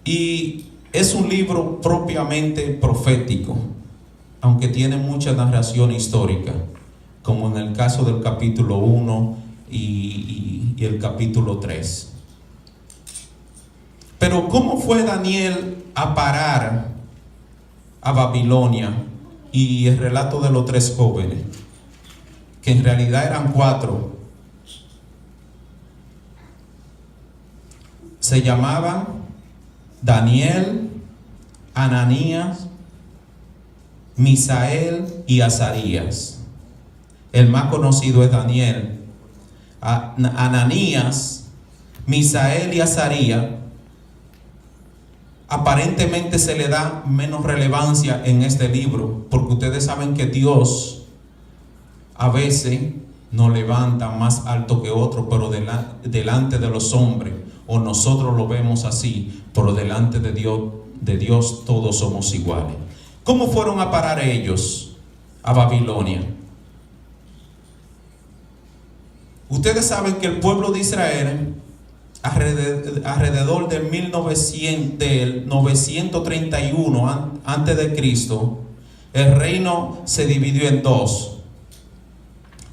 Y es un libro propiamente profético, aunque tiene mucha narración histórica, como en el caso del capítulo 1 y el capítulo 3. Pero ¿cómo fue Daniel a parar a Babilonia? Y el relato de los 3 jóvenes, que en realidad eran 4, se llamaban Daniel, Ananías, Misael y Azarías. El más conocido es Daniel. Ananías, Misael y Azarías aparentemente se le da menos relevancia en este libro, porque ustedes saben que Dios a veces nos levanta más alto que otro, pero delante de los hombres, o nosotros lo vemos así, pero delante de Dios todos somos iguales. ¿Cómo fueron a parar ellos a Babilonia? Ustedes saben que el pueblo de Israel, alrededor del 931 antes de Cristo, el reino se dividió en 2: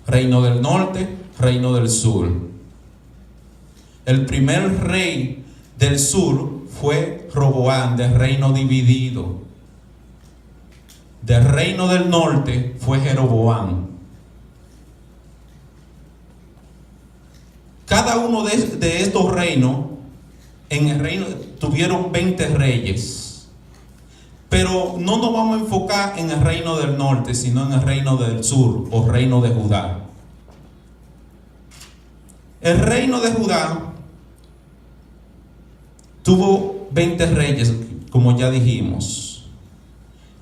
reino del norte, reino del sur. El primer rey del sur fue Roboam, del reino dividido. Del reino del norte fue Jeroboam. Cada uno de estos reinos, en el reino tuvieron 20 reyes. Pero no nos vamos a enfocar en el reino del norte, sino en el reino del sur, o reino de Judá. El reino de Judá tuvo 20 reyes, como ya dijimos.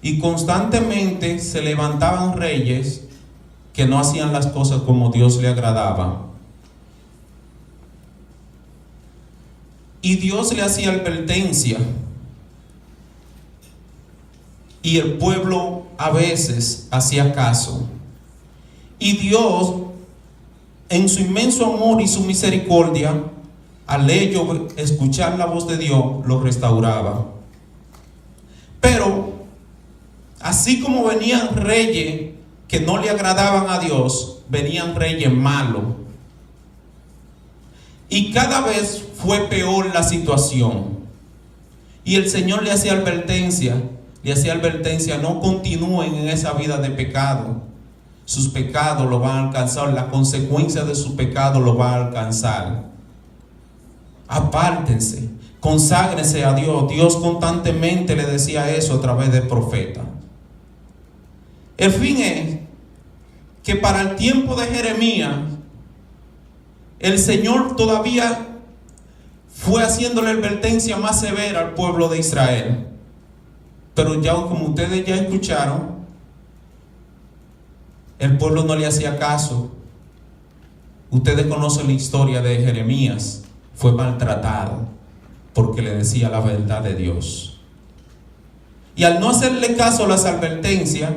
Y constantemente se levantaban reyes que no hacían las cosas como Dios le agradaba. Y Dios le hacía advertencia. Y el pueblo a veces hacía caso. Y Dios, en su inmenso amor y su misericordia, al ellos escuchar la voz de Dios, los restauraba. Pero, así como venían reyes que no le agradaban a Dios, venían reyes malos. Y cada vez fue peor la situación. Y el Señor le hacía advertencia, no continúen en esa vida de pecado. Sus pecados lo van a alcanzar, la consecuencia de su pecado lo va a alcanzar. Apártense, conságrense a Dios. Dios constantemente le decía eso a través del profeta. El fin es que para el tiempo de Jeremías, el Señor todavía fue haciéndole advertencia más severa al pueblo de Israel. Pero ya, como ustedes ya escucharon, el pueblo no le hacía caso. Ustedes conocen la historia de Jeremías. Fue maltratado porque le decía la verdad de Dios. Y al no hacerle caso a las advertencias,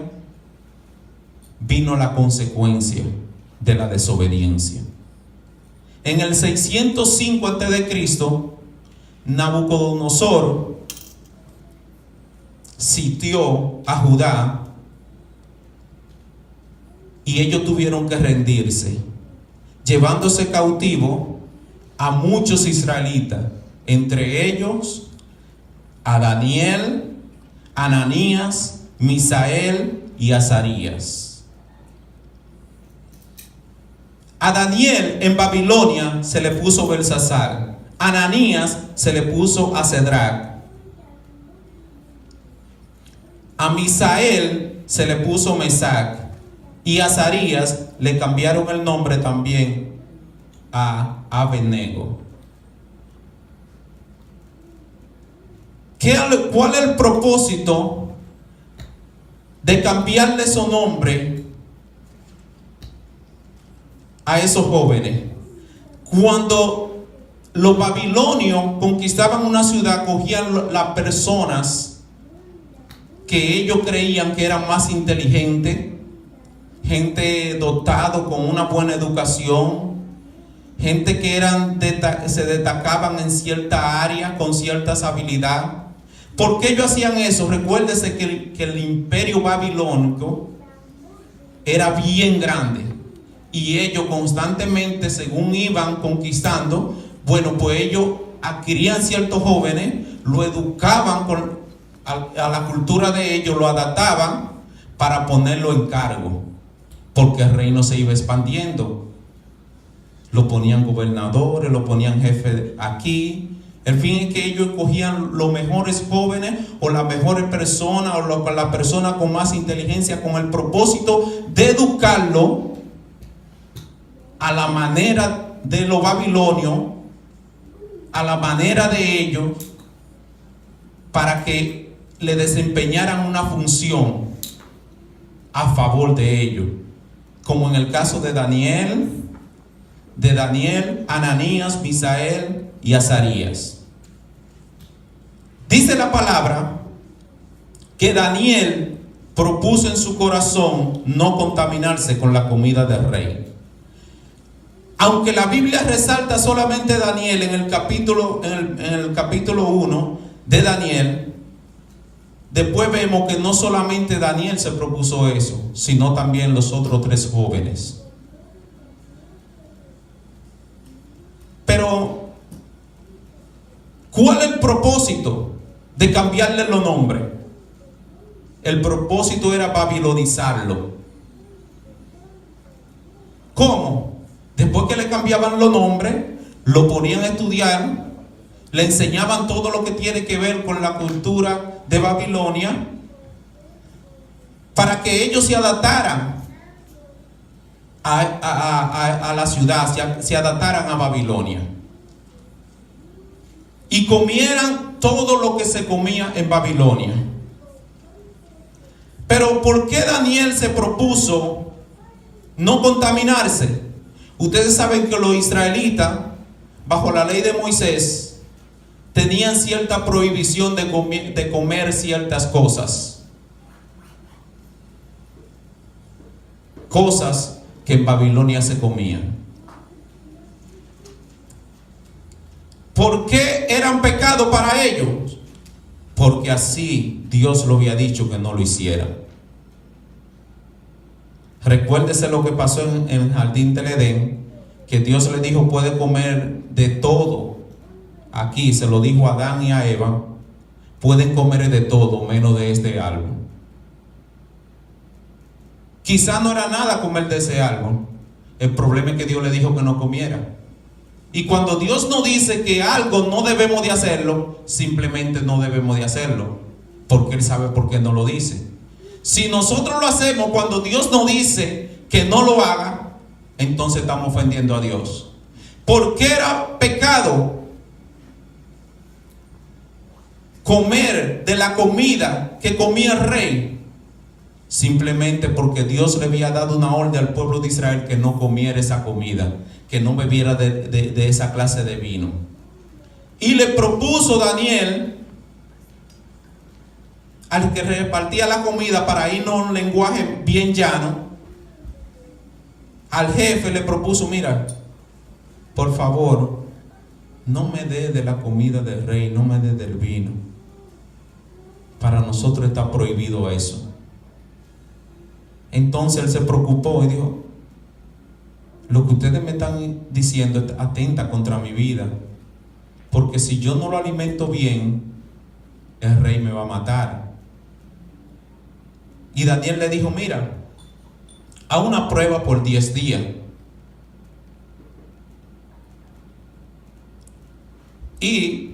vino la consecuencia de la desobediencia. En el 605 a.C., Nabucodonosor sitió a Judá y ellos tuvieron que rendirse, llevándose cautivo a muchos israelitas, entre ellos a Daniel, Ananías, Misael y Azarías. A Daniel en Babilonia se le puso Belsasar. A Ananías se le puso Sadrach. A Misael se le puso Mesac. Y a Azarías le cambiaron el nombre también a Abednego. ¿Cuál es el propósito de cambiarle su nombre a esos jóvenes? Cuando los babilonios conquistaban una ciudad, cogían las personas que ellos creían que eran más inteligentes, gente dotada con una buena educación, gente que se destacaban en cierta área, con ciertas habilidades. ¿Por qué ellos hacían eso? Recuérdese que el imperio babilónico era bien grande, y ellos constantemente, según iban conquistando, bueno, pues ellos adquirían ciertos jóvenes, lo educaban a la cultura de ellos, lo adaptaban para ponerlo en cargo, porque el reino se iba expandiendo. Lo ponían gobernadores, lo ponían jefe aquí. El fin es que ellos escogían los mejores jóvenes o las mejores personas o la persona con más inteligencia, con el propósito de educarlo a la manera de los babilonios, a la manera de ellos, para que le desempeñaran una función a favor de ellos, como en el caso de Daniel, Ananías, Misael y Azarías. Dice la palabra que Daniel propuso en su corazón no contaminarse con la comida del rey. Aunque la Biblia resalta solamente Daniel en el capítulo 1 de Daniel, después vemos que no solamente Daniel se propuso eso, sino también los otros 3 jóvenes. Pero, ¿cuál es el propósito de cambiarle los nombres? El propósito era babilonizarlo. ¿Cómo? Después que le cambiaban los nombres, lo ponían a estudiar, le enseñaban todo lo que tiene que ver con la cultura de Babilonia, para que ellos se adaptaran a la ciudad, se adaptaran a Babilonia y comieran todo lo que se comía en Babilonia. Pero ¿por qué Daniel se propuso no contaminarse? Ustedes saben que los israelitas, bajo la ley de Moisés, tenían cierta prohibición de comer ciertas cosas que en Babilonia se comían. ¿Por qué eran pecado para ellos? Porque así Dios lo había dicho que no lo hiciera. Recuérdese lo que pasó en el jardín del Edén, que Dios le dijo: puede comer de todo. Aquí se lo dijo a Adán y a Eva: pueden comer de todo menos de este árbol. Quizá no era nada comer de ese árbol. El problema es que Dios le dijo que no comiera. Y cuando Dios nos dice que algo no debemos de hacerlo, simplemente no debemos de hacerlo, porque Él sabe por qué no lo dice. Si nosotros lo hacemos cuando Dios nos dice que no lo haga, entonces estamos ofendiendo a Dios. ¿Por qué era pecado comer de la comida que comía el rey? Simplemente porque Dios le había dado una orden al pueblo de Israel que no comiera esa comida, que no bebiera de esa clase de vino. Y le propuso Daniel, al que repartía la comida, para irnos a un lenguaje bien llano, al jefe le propuso: mira, por favor, no me dé de la comida del rey, no me dé del vino. Para nosotros está prohibido eso. Entonces él se preocupó y dijo: lo que ustedes me están diciendo atenta contra mi vida, porque si yo no lo alimento bien, el rey me va a matar. Y Daniel le dijo: mira, haz una prueba por 10 días. Y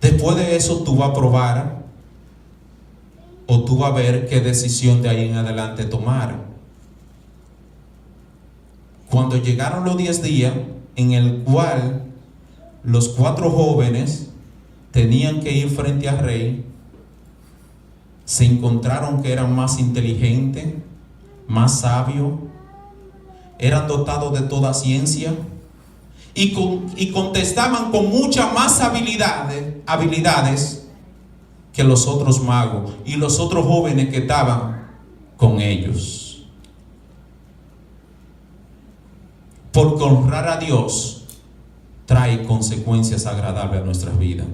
después de eso tú vas a probar, o tú vas a ver qué decisión de ahí en adelante tomar. Cuando llegaron los 10 días, en el cual los 4 jóvenes tenían que ir frente al rey, se encontraron que eran más inteligentes, más sabios, eran dotados de toda ciencia y contestaban con muchas más habilidades que los otros magos y los otros jóvenes que estaban con ellos. porque honrar a Dios trae consecuencias agradables a nuestras vidas.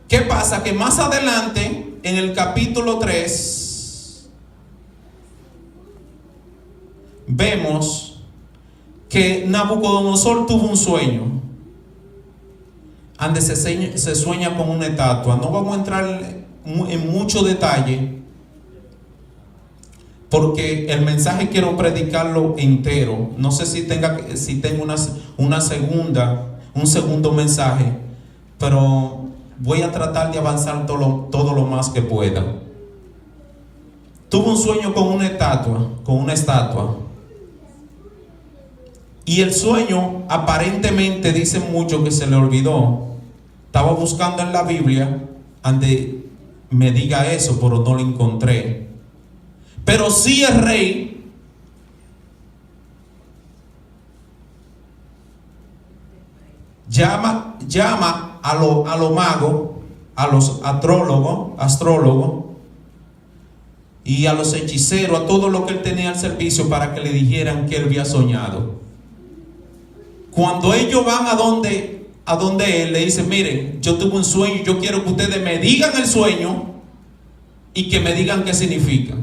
¿Qué pasa? Que más adelante, en el capítulo 3, vemos que Nabucodonosor tuvo un sueño, donde se sueña con una estatua. No vamos a entrar en mucho detalle, porque el mensaje quiero predicarlo entero. No sé si tengo un segundo mensaje, pero voy a tratar de avanzar todo lo más que pueda. Tuvo un sueño con una estatua. Y el sueño, aparentemente, dicen muchos que se le olvidó. Estaba buscando en la Biblia donde me diga eso, pero no lo encontré. Pero sí el rey llama a los magos, a los astrólogos y a los hechiceros, a todo lo que él tenía al servicio, para que le dijeran que él había soñado. Cuando ellos van a donde él, le dicen: miren, yo tuve un sueño, yo quiero que ustedes me digan el sueño y que me digan qué significa.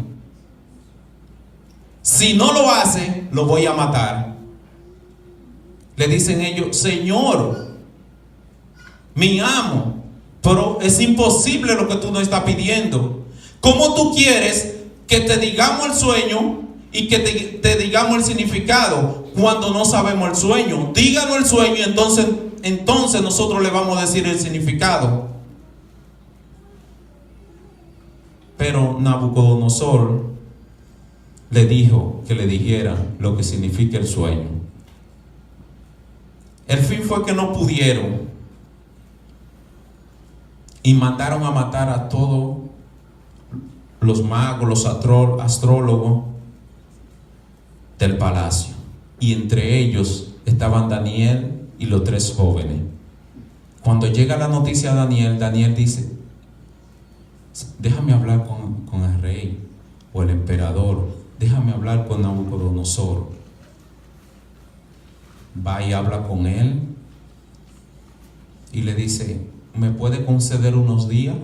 Si no lo hace, lo voy a matar. Le dicen ellos: Señor, mi amo, pero es imposible lo que tú nos estás pidiendo. ¿Cómo tú quieres que te digamos el sueño y que te digamos el significado cuando no sabemos el sueño? Díganos el sueño y entonces nosotros le vamos a decir el significado. Pero Nabucodonosor le dijo que le dijera lo que significa el sueño. El fin fue que no pudieron y mandaron a matar a todos los magos, los astrólogos del palacio. Y entre ellos estaban Daniel y los 3 jóvenes. Cuando llega la noticia a Daniel dice: déjame hablar con el rey o el emperador, déjame hablar con Nabucodonosor. Va y habla con él y le dice: ¿me puede conceder unos días?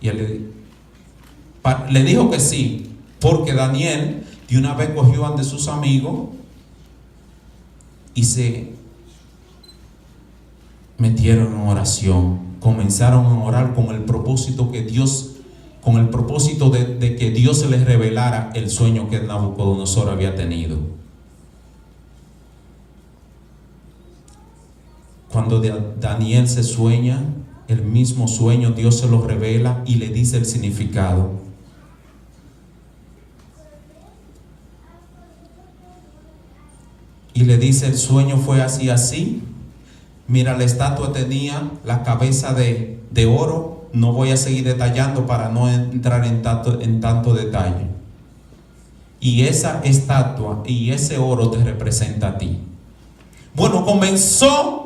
Y él le dijo que sí, porque Daniel de una vez cogió ante sus amigos y se metieron en oración. Comenzaron a orar con el propósito de que Dios se les revelara el sueño que Nabucodonosor había tenido. Cuando Daniel se sueña, el mismo sueño Dios se lo revela y le dice el significado. Y le dice: el sueño fue así. Mira, la estatua tenía la cabeza de oro. No voy a seguir detallando para no entrar en tanto detalle. Y esa estatua y ese oro te representa a ti. Bueno, comenzó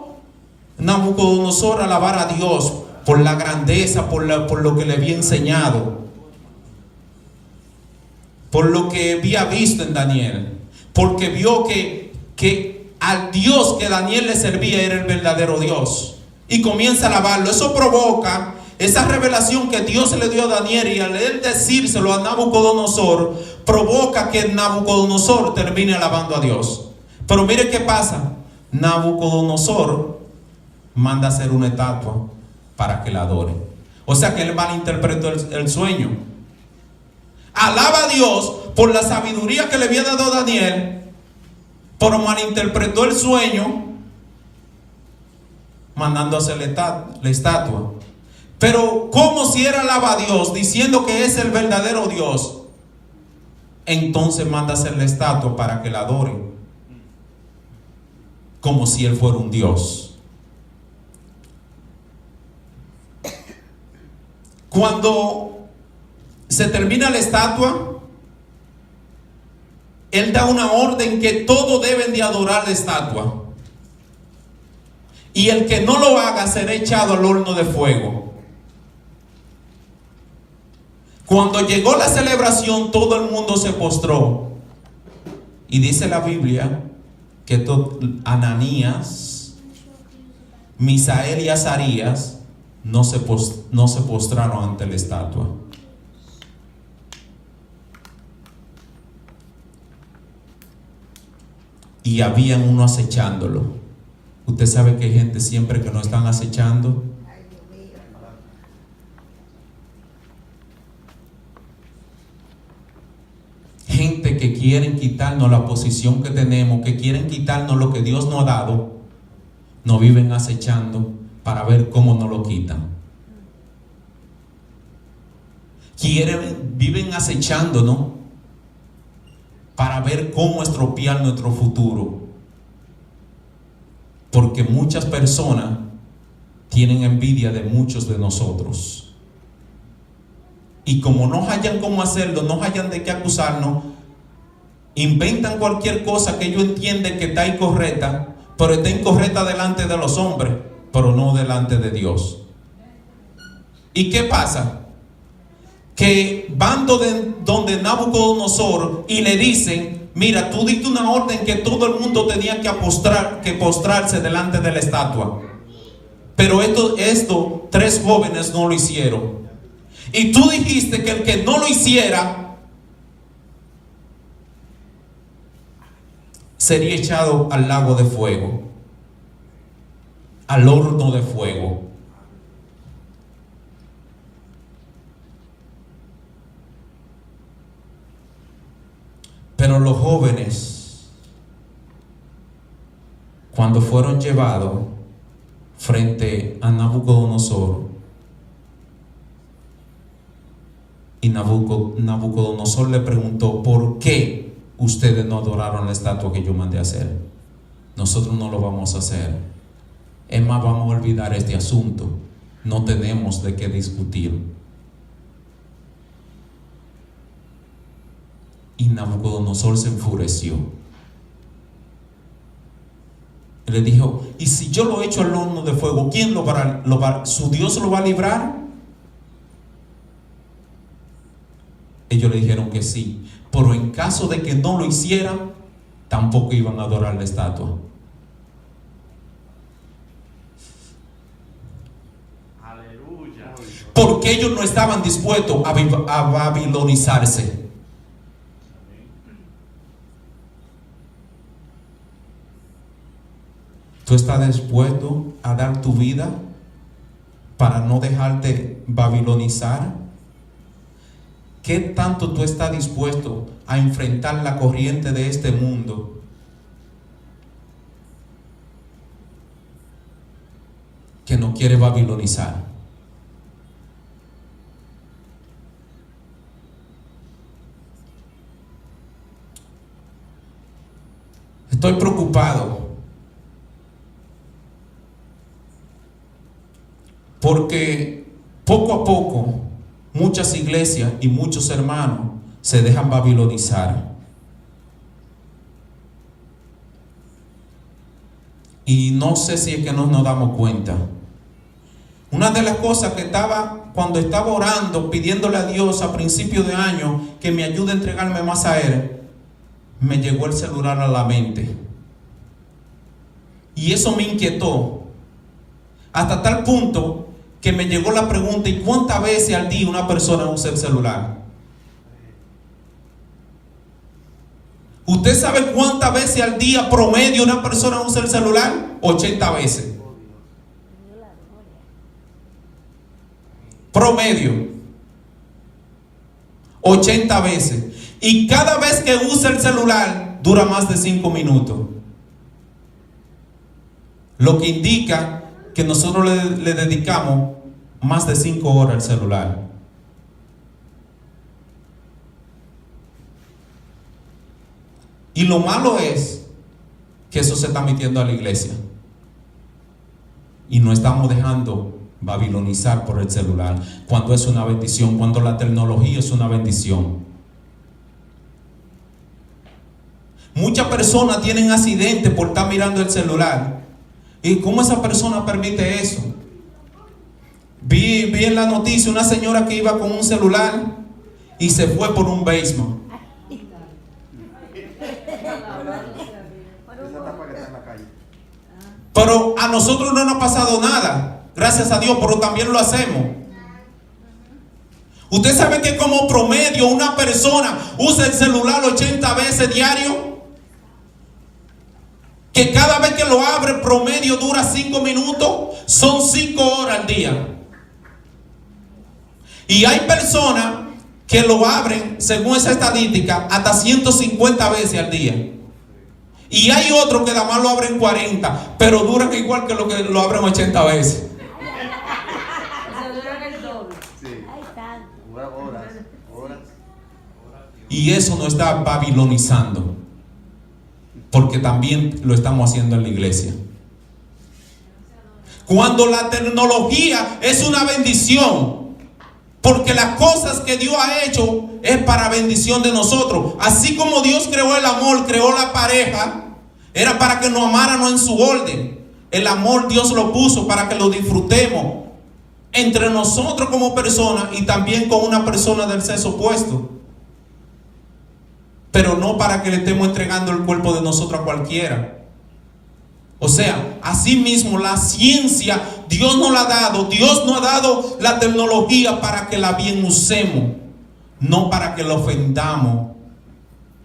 Nabucodonosor a alabar a Dios por la grandeza, por lo que le había enseñado, por lo que había visto en Daniel, porque vio que al Dios que Daniel le servía era el verdadero Dios, y comienza a alabarlo. Eso provoca esa revelación que Dios le dio a Daniel, y al él decírselo a Nabucodonosor, provoca que Nabucodonosor termine alabando a Dios. Pero mire qué pasa. Nabucodonosor manda a hacer una estatua para que la adore. O sea que él malinterpretó el sueño. Alaba a Dios por la sabiduría que le había dado a Daniel, pero malinterpretó el sueño mandando a hacer la estatua. Pero como si era alaba a Dios, diciendo que es el verdadero Dios, entonces manda a hacer la estatua para que la adore, como si él fuera un Dios. Cuando se termina la estatua, él da una orden que todos deben de adorar la estatua, y el que no lo haga será echado al horno de fuego. Cuando llegó la celebración, todo el mundo se postró. Y dice la Biblia que Ananías, Misael y Azarías no se postraron ante la estatua. Y habían uno acechándolo. Usted sabe que hay gente siempre que nos están acechando. Gente que quieren quitarnos la posición que tenemos, que quieren quitarnos lo que Dios nos ha dado, nos viven acechando para ver cómo nos lo quitan. Viven acechándonos para ver cómo estropear nuestro futuro. Porque muchas personas tienen envidia de muchos de nosotros. Y como no hallan cómo hacerlo, no hallan de qué acusarnos, inventan cualquier cosa que ellos entienden que está incorrecta, pero está incorrecta delante de los hombres, pero no delante de Dios. ¿Y qué pasa? Que van donde Nabucodonosor y le dicen: mira, tú diste una orden que todo el mundo tenía que postrarse delante de la estatua, pero esto 3 jóvenes no lo hicieron. Y tú dijiste que el que no lo hiciera sería echado al lago de fuego, al horno de fuego. Pero los jóvenes, cuando fueron llevados frente a Nabucodonosor, y Nabucodonosor le preguntó: ¿por qué ustedes no adoraron la estatua que yo mandé a hacer? Nosotros no lo vamos a hacer. Es más, vamos a olvidar este asunto. No tenemos de qué discutir. Y Nabucodonosor se enfureció. Y le dijo: ¿y si yo lo echo al horno de fuego, quién su Dios lo va a librar? Ellos le dijeron que sí, pero en caso de que no lo hicieran, tampoco iban a adorar la estatua. Aleluya. Porque ellos no estaban dispuestos a babilonizarse. ¿Tú estás dispuesto a dar tu vida para no dejarte babilonizar? ¿Qué tanto tú estás dispuesto a enfrentar la corriente de este mundo? Que no quiere babilonizar. Estoy preocupado porque poco a poco muchas iglesias y muchos hermanos se dejan babilonizar. Y no sé si es que no nos damos cuenta. Una de las cosas que cuando estaba orando, pidiéndole a Dios a principio de año que me ayude a entregarme más a Él, me llegó el celular a la mente. Y eso me inquietó. Hasta tal punto que me llegó la pregunta: ¿y cuántas veces al día una persona usa el celular? ¿Usted sabe cuántas veces al día promedio una persona usa el celular? 80 veces. Promedio. 80 veces. Y cada vez que usa el celular dura más de 5 minutos. Lo que indica que nosotros le dedicamos más de 5 horas al celular. Y lo malo es que eso se está metiendo a la iglesia. Y no estamos dejando babilonizar por el celular, cuando es una bendición, cuando la tecnología es una bendición. Muchas personas tienen accidentes por estar mirando el celular. ¿Y cómo esa persona permite eso? Vi en la noticia una señora que iba con un celular y se fue por un basement. Pero a nosotros no nos ha pasado nada, gracias a Dios, pero también lo hacemos. Usted sabe que como promedio una persona usa el celular 80 veces diario, que cada vez que lo abre promedio dura 5 minutos, son 5 horas al día. Y hay personas que lo abren, según esa estadística, hasta 150 veces al día. Y hay otros que nada más lo abren 40, pero duran igual que lo abren 80 veces. Y eso nos está babilonizando, porque también lo estamos haciendo en la iglesia. Cuando la tecnología es una bendición, porque las cosas que Dios ha hecho es para bendición de nosotros. Así como Dios creó el amor, creó la pareja, era para que nos amáramos en su orden. El amor Dios lo puso para que lo disfrutemos entre nosotros como personas y también con una persona del sexo opuesto. Pero no para que le estemos entregando el cuerpo de nosotros a cualquiera. O sea, así mismo la ciencia Dios nos la ha dado. Dios nos ha dado la tecnología para que la bien usemos, no para que la ofendamos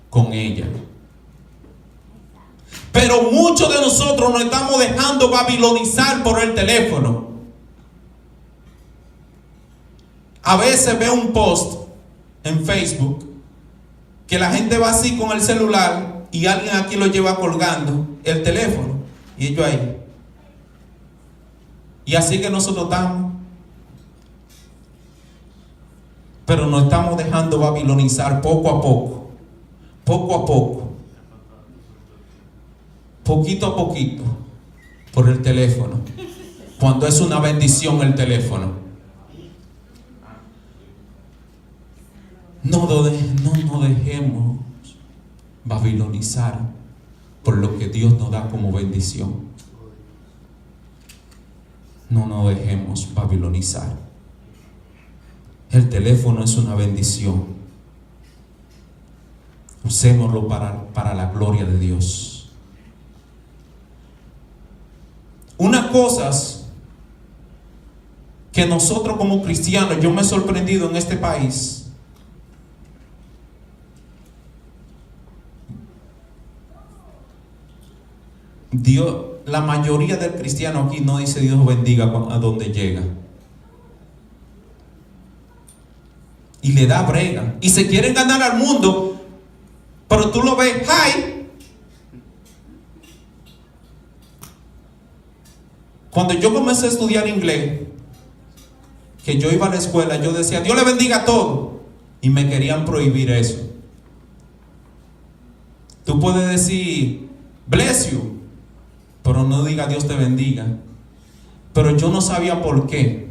con ella. Pero muchos de nosotros nos estamos dejando babilonizar por el teléfono. A veces veo un post en Facebook que la gente va así con el celular y alguien aquí lo lleva colgando el teléfono y ellos ahí. Y así que nosotros estamos. Pero nos estamos dejando babilonizar poco a poco. Poco a poco. Poquito a poquito. Por el teléfono. Cuando es una bendición el teléfono. No nos dejemos babilonizar por lo que Dios nos da como bendición. No nos dejemos babilonizar. El teléfono es una bendición. Usémoslo para la gloria de Dios. Unas cosas que nosotros como cristianos, yo me he sorprendido en este país. Dios, la mayoría del cristiano aquí no dice Dios bendiga a donde llega. Y le da brega. Y se quieren ganar al mundo. Pero tú lo ves, hi. Cuando yo comencé a estudiar inglés, que yo iba a la escuela, yo decía, Dios le bendiga a todos. Y me querían prohibir eso. Tú puedes decir, bless you, pero no diga Dios te bendiga. Pero yo no sabía por qué.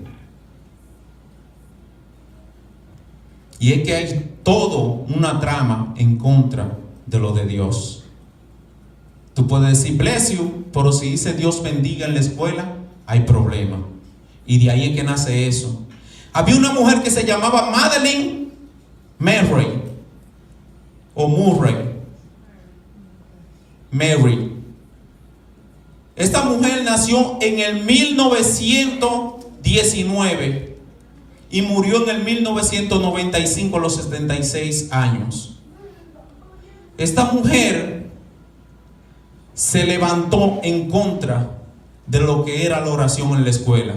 Y es que hay todo una trama en contra de lo de Dios. Tú puedes decir bless you, pero si dice Dios bendiga en la escuela, hay problema. Y de ahí es que nace eso. Había una mujer que se llamaba Madeleine Murray o Murray. Mary. Esta mujer nació en el 1919 y murió en el 1995 a los 76 años. Esta mujer se levantó en contra de lo que era la oración en la escuela.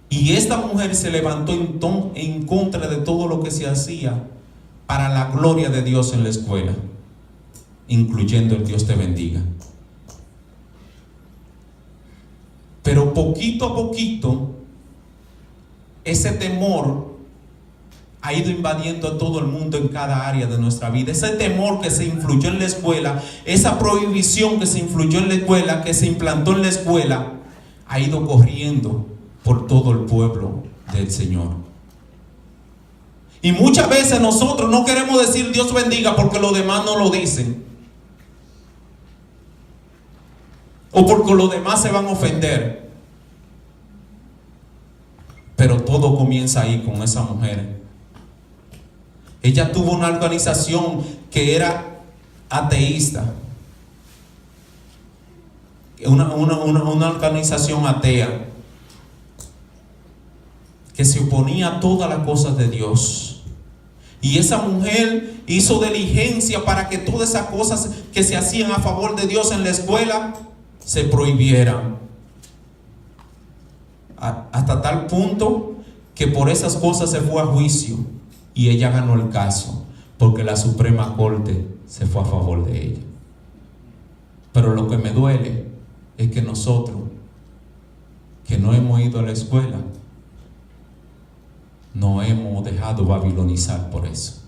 Y esta mujer se levantó en contra de todo lo que se hacía para la gloria de Dios en la escuela, incluyendo el Dios te bendiga. Pero poquito a poquito, ese temor ha ido invadiendo a todo el mundo en cada área de nuestra vida. Ese temor que se influyó en la escuela, esa prohibición que se influyó en la escuela, que se implantó en la escuela, ha ido corriendo por todo el pueblo del Señor. Y muchas veces nosotros no queremos decir Dios bendiga porque los demás no lo dicen. O porque los demás se van a ofender. Pero todo comienza ahí con esa mujer. Ella tuvo una organización que era ateísta. Una organización atea que se oponía a todas las cosas de Dios. Y esa mujer hizo diligencia para que todas esas cosas que se hacían a favor de Dios en la escuela se prohibieran. Hasta tal punto que por esas cosas se fue a juicio y ella ganó el caso, porque la Suprema Corte se fue a favor de ella. Pero lo que me duele es que nosotros, que no hemos ido a la escuela, no hemos dejado babilonizar por eso.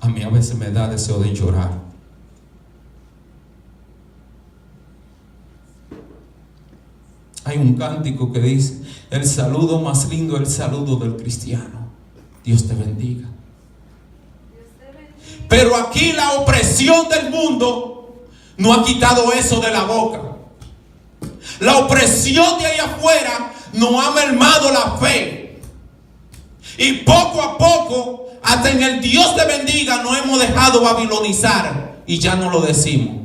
A mí a veces me da deseo de llorar. Hay un cántico que dice: el saludo más lindo es el saludo del cristiano. Dios te bendiga. Pero aquí la opresión del mundo no ha quitado eso de la boca. La opresión de ahí afuera no ha mermado la fe. Y poco a poco, hasta en el Dios te bendiga, nos hemos dejado babilonizar y ya no lo decimos.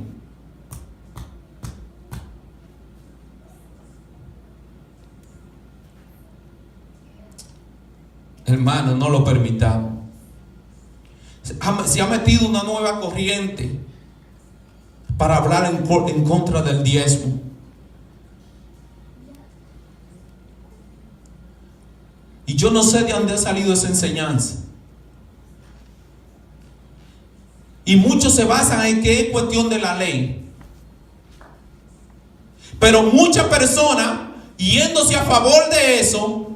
Hermano, no lo permitamos. Se ha metido una nueva corriente para hablar en contra del diezmo. Y yo no sé de dónde ha salido esa enseñanza. Y muchos se basan en que es cuestión de la ley. Pero muchas personas, yéndose a favor de eso,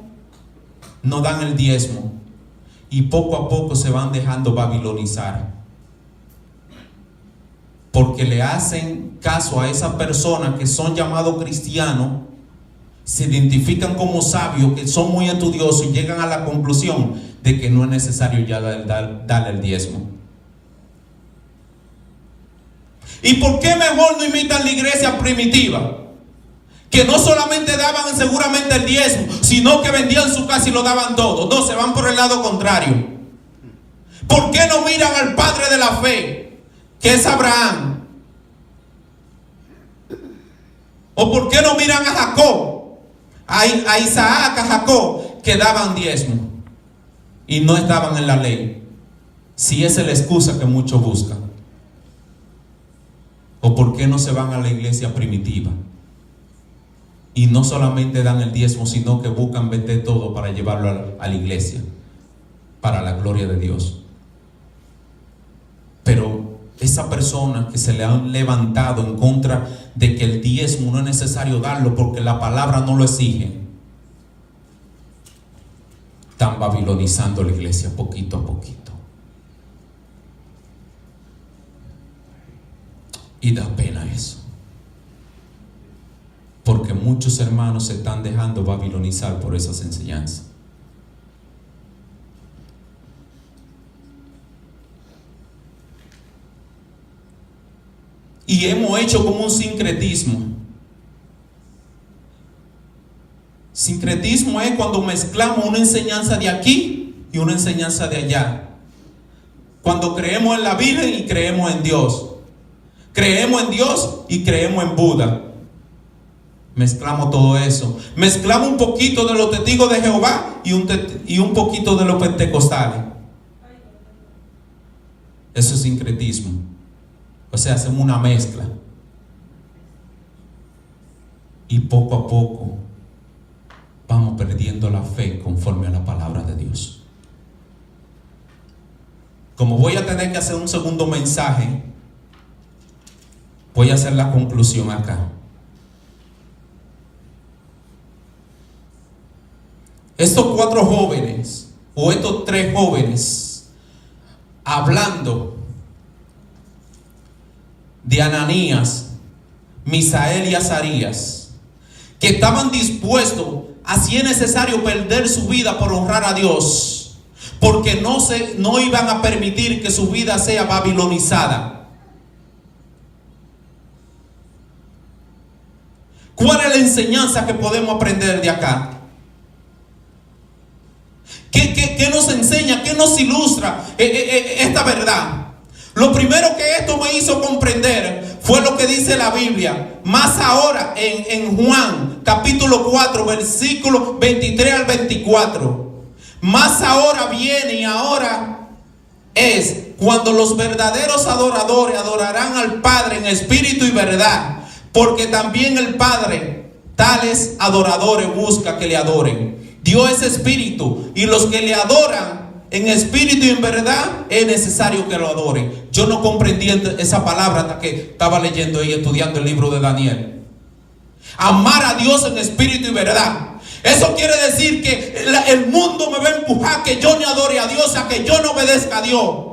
no dan el diezmo. Y poco a poco se van dejando babilonizar. Porque le hacen caso a esas personas que son llamados cristianos, se identifican como sabios, que son muy estudiosos y llegan a la conclusión de que no es necesario ya darle el diezmo. ¿Y por qué mejor no imitan la iglesia primitiva? Que no solamente daban seguramente el diezmo, sino que vendían su casa y lo daban todo. No, se van por el lado contrario. ¿Por qué no miran al padre de la fe, que es Abraham? ¿O por qué no miran a Jacob, a Isaac, a Jacob, que daban diezmo y no estaban en la ley? Si esa es la excusa que muchos buscan. ¿O por qué no se van a la iglesia primitiva? Y no solamente dan el diezmo, sino que buscan vender todo para llevarlo a la iglesia, para la gloria de Dios. Pero esa persona que se le han levantado en contra de que el diezmo no es necesario darlo porque la palabra no lo exige, están babilonizando la iglesia poquito a poquito. Y da pena eso. Porque muchos hermanos se están dejando babilonizar por esas enseñanzas. Y hemos hecho como un sincretismo. Sincretismo es cuando mezclamos una enseñanza de aquí y una enseñanza de allá. Cuando creemos en la Virgen y creemos en Dios. Creemos en Dios y creemos en Buda. Mezclamos todo eso. Mezclamos un poquito de los testigos de Jehová y un poquito de los pentecostales. Eso es sincretismo. O sea, hacemos una mezcla. Y poco a poco vamos perdiendo la fe conforme a la palabra de Dios. Como voy a tener que hacer un segundo mensaje, voy a hacer la conclusión acá. Estos 4 jóvenes, o estos 3 jóvenes, hablando de Ananías, Misael y Azarías, que estaban dispuestos a, si es necesario, perder su vida por honrar a Dios, porque no iban a permitir que su vida sea babilonizada. ¿Cuál es la enseñanza que podemos aprender de acá? ¿Qué nos enseña? ¿Qué nos ilustra esta verdad? Lo primero que esto me hizo comprender fue lo que dice la Biblia. Más ahora en Juan capítulo 4 versículo 23 al 24. Más ahora viene y ahora es cuando los verdaderos adoradores adorarán al Padre en espíritu y verdad. Porque también el Padre tales adoradores busca que le adoren. Dios es espíritu y los que le adoran en espíritu y en verdad es necesario que lo adoren. Yo no comprendí esa palabra hasta que estaba leyendo y estudiando el libro de Daniel. Amar a Dios en espíritu y verdad. Eso quiere decir que el mundo me va a empujar a que yo no adore a Dios, a que yo no obedezca a Dios.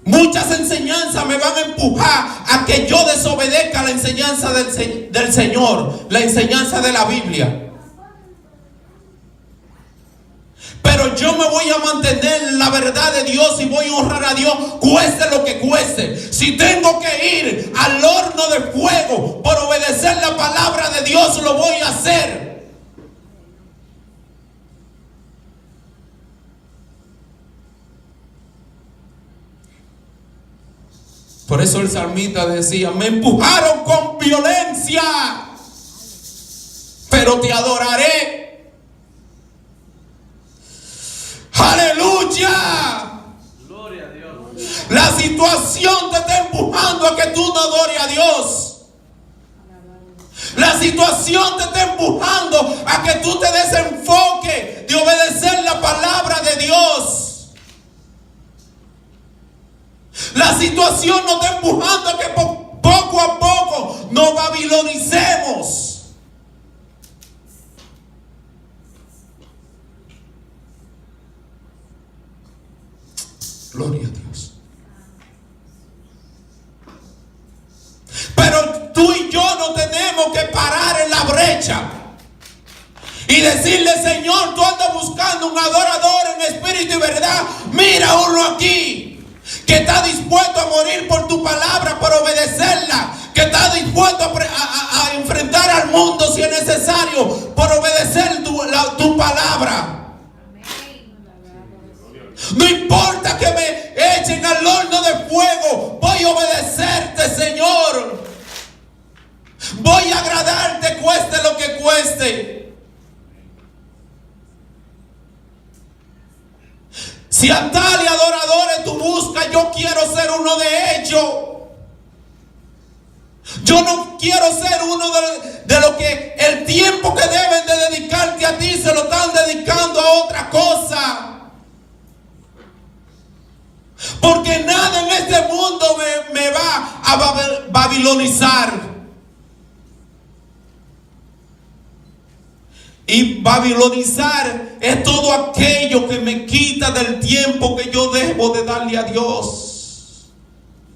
Muchas enseñanzas me van a empujar a que yo desobedezca la enseñanza del Señor, la enseñanza de la Biblia. Pero yo me voy a mantener en la verdad de Dios y voy a honrar a Dios, cueste lo que cueste. Si tengo que ir al horno de fuego por obedecer la palabra de Dios, lo voy a hacer. Por eso el salmista decía: me empujaron con violencia, pero te adoraré. ¡Aleluya! Gloria a Dios. La situación te está empujando a que tú no adores a Dios. La situación te está empujando a que tú te desenfoques de obedecer la palabra de Dios. La situación nos está empujando a que poco a poco nos babilonicemos. Gloria a Dios. Pero tú y yo no tenemos que parar en la brecha y decirle: Señor, tú andas buscando un adorador en espíritu y verdad. Mira uno aquí que está dispuesto a morir por tu palabra, por obedecerla, que está dispuesto a enfrentar al mundo si es necesario por obedecer tu palabra. No importa que me echen al horno de fuego, voy a obedecerte, Señor. Voy a agradarte, cueste lo que cueste. Si a tales adoradores tú buscas, yo quiero ser uno de ellos. Yo no quiero ser uno de los que el tiempo que deben de dedicarte a ti se lo están dedicando a otra cosa. Porque nada en este mundo me va a babilonizar. Y babilonizar es todo aquello que me quita del tiempo que yo debo de darle a Dios.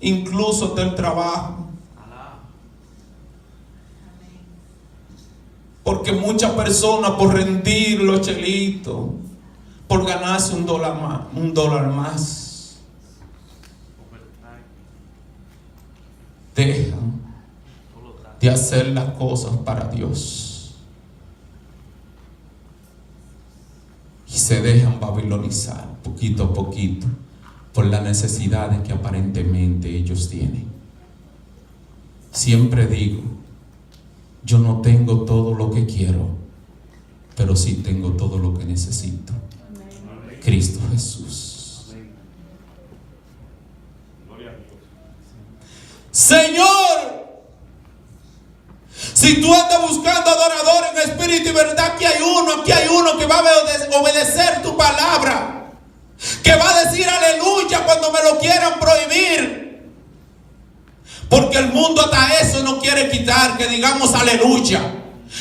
Incluso del trabajo. Porque muchas personas, por rendir los chelitos, por ganarse un dólar más, dejan de hacer las cosas para Dios y se dejan babilonizar poquito a poquito por las necesidades que aparentemente ellos tienen. Siempre digo: yo no tengo todo lo que quiero, pero sí tengo todo lo que necesito. Amén. Cristo Jesús. Señor, si tú andas buscando adorador en espíritu y verdad, aquí hay uno que va a obedecer tu palabra, que va a decir aleluya cuando me lo quieran prohibir. Porque el mundo hasta eso no quiere quitar, que digamos aleluya.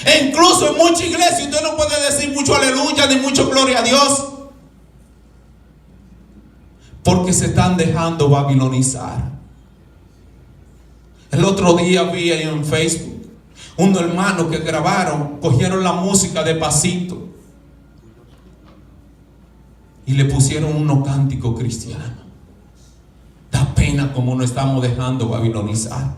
E incluso en muchas iglesias usted no puede decir mucho aleluya ni mucho gloria a Dios, porque se están dejando babilonizar. El otro día vi ahí en Facebook unos hermanos que cogieron la música de Pasito y le pusieron unos cánticos cristianos. Da pena como nos estamos dejando babilonizar.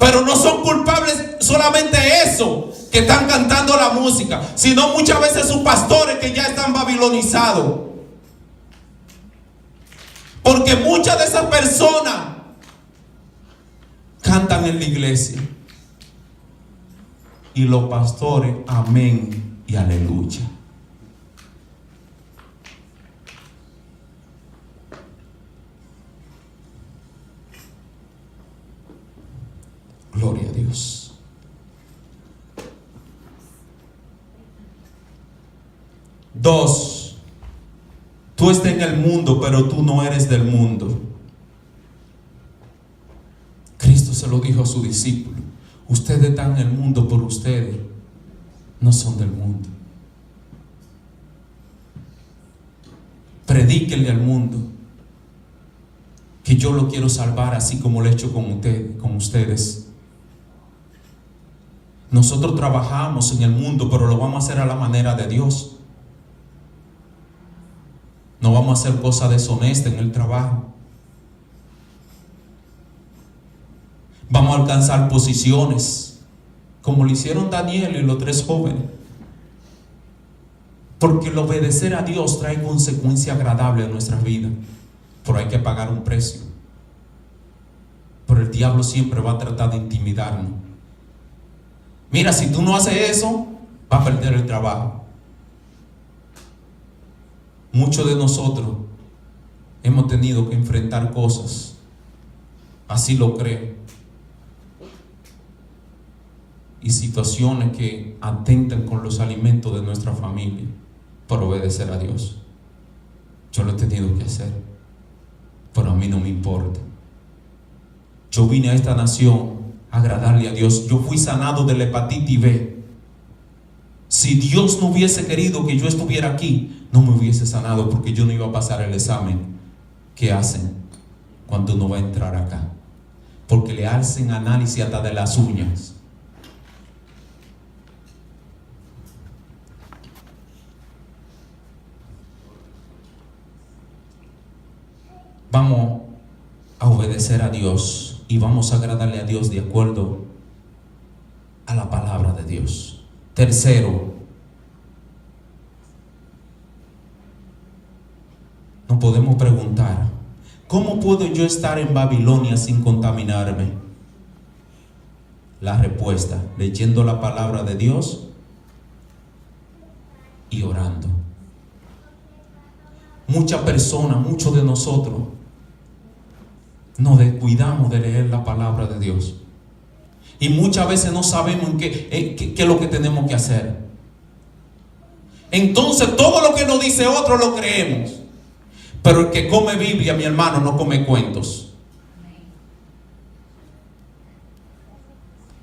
Pero no son culpables solamente eso, que están cantando la música, sino muchas veces sus pastores que ya están babilonizados. Porque muchas de esas personas cantan en la iglesia y los pastores, amén y aleluya. Gloria a Dios. Dos, tú estás en el mundo, pero tú no eres del mundo. Cristo se lo dijo a sus discípulos: ustedes están en el mundo, pero ustedes no son del mundo. Predíquenle al mundo que yo lo quiero salvar, así como lo he hecho con ustedes. Nosotros trabajamos en el mundo, pero lo vamos a hacer a la manera de Dios. No vamos a hacer cosas deshonestas en el trabajo. Vamos a alcanzar posiciones, como lo hicieron Daniel y los 3 jóvenes. Porque el obedecer a Dios trae consecuencias agradables en nuestras vidas. Pero hay que pagar un precio. Pero el diablo siempre va a tratar de intimidarnos. Mira, si tú no haces eso, vas a perder el trabajo. Muchos de nosotros hemos tenido que enfrentar cosas, así lo creo, y situaciones que atentan con los alimentos de nuestra familia por obedecer a Dios. Yo lo he tenido que hacer, pero a mí no me importa. Yo vine a esta nación a agradarle a Dios. Yo fui sanado de la hepatitis B. Si Dios no hubiese querido que yo estuviera aquí, no me hubiese sanado, porque yo no iba a pasar el examen que hacen cuando uno va a entrar acá, porque le hacen análisis hasta de las uñas. Vamos a obedecer a Dios y vamos a agradarle a Dios de acuerdo a la palabra de Dios. Tercero, nos podemos preguntar: ¿cómo puedo yo estar en Babilonia sin contaminarme? La respuesta: leyendo la palabra de Dios y orando. Muchas personas, muchos de nosotros, nos descuidamos de leer la palabra de Dios. Y muchas veces no sabemos qué es lo que tenemos que hacer. Entonces todo lo que nos dice otro lo creemos. Pero el que come Biblia, mi hermano, no come cuentos.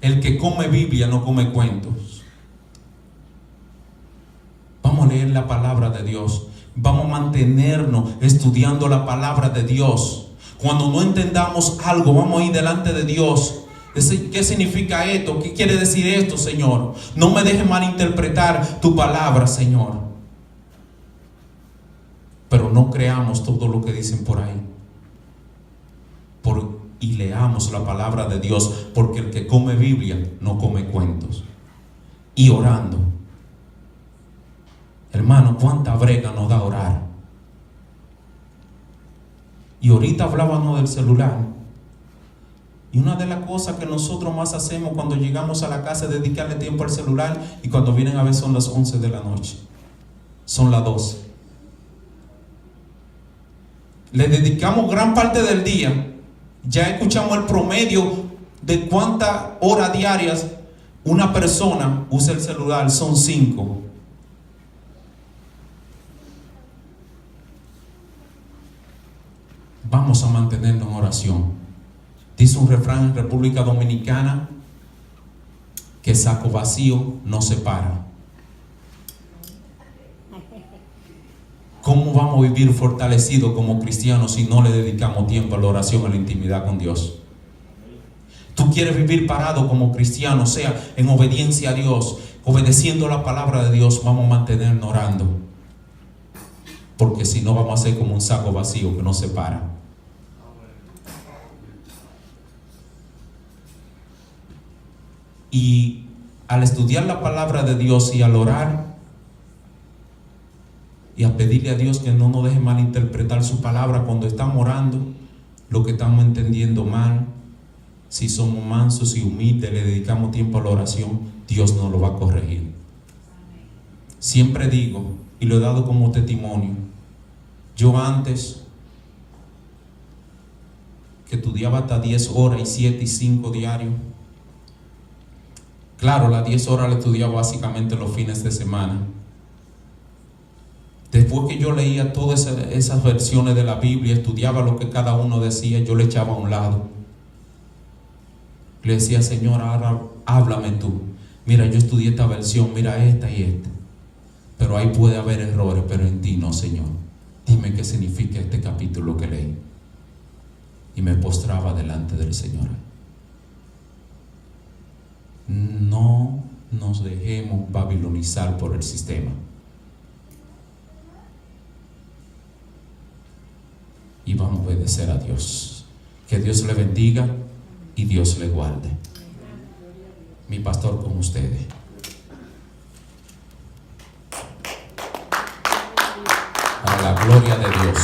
El que come Biblia no come cuentos. Vamos a leer la palabra de Dios. Vamos a mantenernos estudiando la palabra de Dios. Cuando no entendamos algo, vamos a ir delante de Dios. ¿Qué significa esto? ¿Qué quiere decir esto, Señor? No me dejes malinterpretar tu palabra, Señor. Pero no creamos todo lo que dicen por ahí. Y leamos la palabra de Dios, porque el que come Biblia no come cuentos. Y orando. Hermano, cuánta brega nos da orar. Y ahorita hablábamos del celular. Y una de las cosas que nosotros más hacemos cuando llegamos a la casa es dedicarle tiempo al celular, y cuando vienen a ver son las 11 de la noche. Son las 12. Le dedicamos gran parte del día. Ya escuchamos el promedio de cuántas horas diarias una persona usa el celular. Son 5. Vamos a mantenernos en oración. Dice un refrán en República Dominicana que saco vacío no se para. ¿Cómo vamos a vivir fortalecidos como cristianos si no le dedicamos tiempo a la oración, a la intimidad con Dios? Tú quieres vivir parado como cristiano, sea en obediencia a Dios, obedeciendo la palabra de Dios. Vamos a mantenernos orando, porque si no vamos a ser como un saco vacío que no se para. Y al estudiar la palabra de Dios y al orar y a pedirle a Dios que no nos deje malinterpretar su palabra cuando estamos orando, lo que estamos entendiendo mal, si somos mansos y humildes, le dedicamos tiempo a la oración, Dios nos lo va a corregir. Siempre digo, y lo he dado como testimonio, yo antes que estudiaba hasta 10 horas y 7 y 5 diarios, claro, las 10 horas las estudiaba básicamente los fines de semana. Después que yo leía todas esas versiones de la Biblia, estudiaba lo que cada uno decía, yo le echaba a un lado. Le decía, Señor, ahora háblame tú. Mira, yo estudié esta versión, mira esta y esta. Pero ahí puede haber errores, pero en ti no, Señor. Dime qué significa este capítulo que leí. Y me postraba delante del Señor. No nos dejemos babilonizar por el sistema. Y vamos a obedecer a Dios. Que Dios le bendiga y Dios le guarde. Mi pastor con ustedes. Para la gloria de Dios.